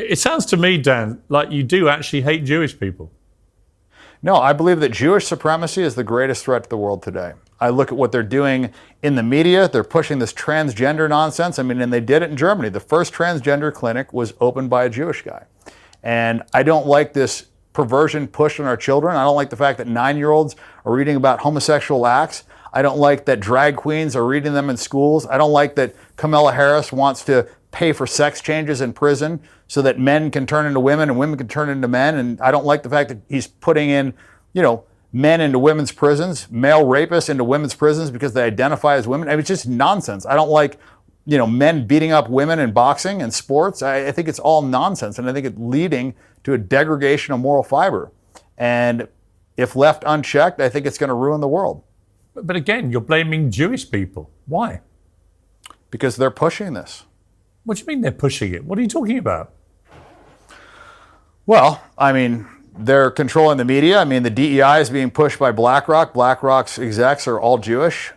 It sounds to me, Dan, like you do actually hate Jewish people. No, I believe that Jewish supremacy is the greatest threat to the world today. I look at what they're doing in the media. They're pushing this transgender nonsense. I mean, and they did it in Germany. The first transgender clinic was opened by a Jewish guy. And I don't like this perversion pushed on our children. I don't like the fact that 9-year-olds are reading about homosexual acts. I don't like that drag queens are reading them in schools. I don't like that Kamala Harris wants to pay for sex changes in prison so that men can turn into women and women can turn into men. And I don't like the fact that he's putting in, men into women's prisons, male rapists into women's prisons because they identify as women. I mean, it's just nonsense. I don't like, men beating up women in boxing and sports. I think it's all nonsense. And I think it's leading to a degradation of moral fiber. And if left unchecked, I think it's going to ruin the world. But again, you're blaming Jewish people. Why? Because they're pushing this. What do you mean they're pushing it? What are you talking about? Well, I mean, they're controlling the media. I mean, the DEI is being pushed by BlackRock. BlackRock's execs are all Jewish.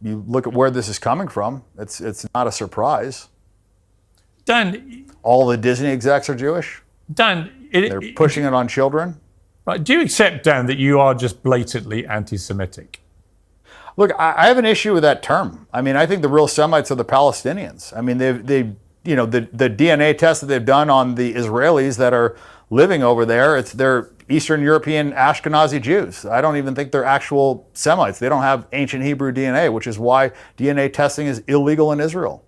You look at where this is coming from. It's not a surprise. Dan, all the Disney execs are Jewish. Dan, they're pushing it on children. Right? Do you accept, Dan, that you are just blatantly anti-Semitic? Look, I have an issue with that term. I mean, I think the real Semites are the Palestinians. I mean, the DNA test that they've done on the Israelis that are living over there, they're Eastern European Ashkenazi Jews. I don't even think they're actual Semites. They don't have ancient Hebrew DNA, which is why DNA testing is illegal in Israel.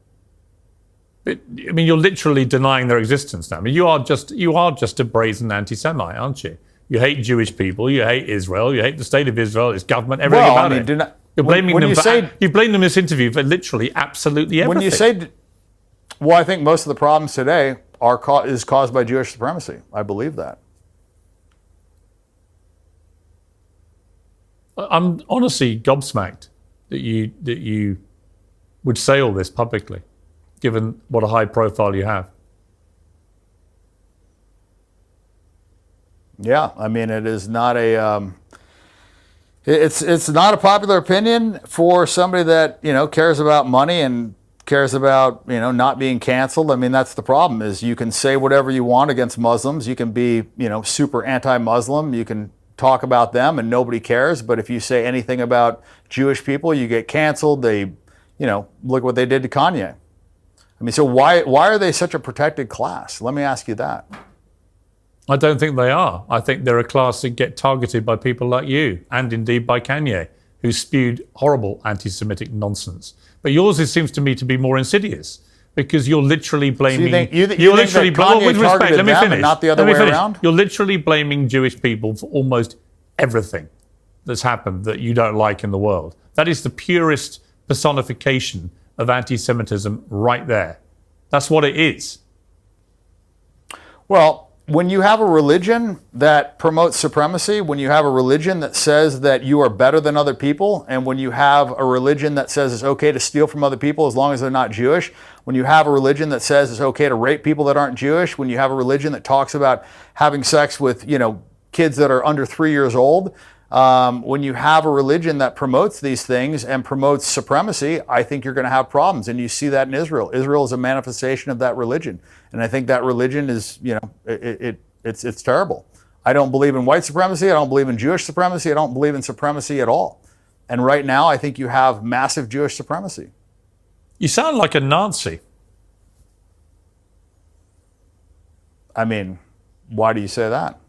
I mean, you're literally denying their existence now. I mean, you are just a brazen anti-Semite, aren't you? You hate Jewish people. You hate Israel. You hate the state of Israel, its government, everything about it. You're blaming them you blame them in this interview for literally absolutely everything. When you say, well, I think most of the problems today is caused by Jewish supremacy. I believe that. I'm honestly gobsmacked that you would say all this publicly, given what a high profile you have. Yeah, I mean, it is not a. It's not a popular opinion for somebody that cares about money and cares about not being canceled. I mean, that's the problem. Is you can say whatever you want against Muslims. You can be super anti-Muslim. You can talk about them and nobody cares. But if you say anything about Jewish people, you get canceled. They look what they did to Kanye. I mean, so why are they such a protected class? Let me ask you that. I don't think they are. I think they're a class that get targeted by people like you, and indeed by Kanye, who spewed horrible anti-Semitic nonsense. But yours, it seems to me, to be more insidious, because you're literally blaming. So you think that Kanye targeted them and not the other way around? You're literally blaming Jewish people for almost everything that's happened that you don't like in the world. That is the purest personification of anti-Semitism right there. That's what it is. Well, when you have a religion that promotes supremacy, when you have a religion that says that you are better than other people, and when you have a religion that says it's okay to steal from other people as long as they're not Jewish, when you have a religion that says it's okay to rape people that aren't Jewish, when you have a religion that talks about having sex with, kids that are under 3 years old, when you have a religion that promotes these things and promotes supremacy, I think you're going to have problems. And you see that in Israel. Israel is a manifestation of that religion. And I think that religion is, it's terrible. I don't believe in white supremacy. I don't believe in Jewish supremacy. I don't believe in supremacy at all. And right now, I think you have massive Jewish supremacy. You sound like a Nazi. I mean, why do you say that?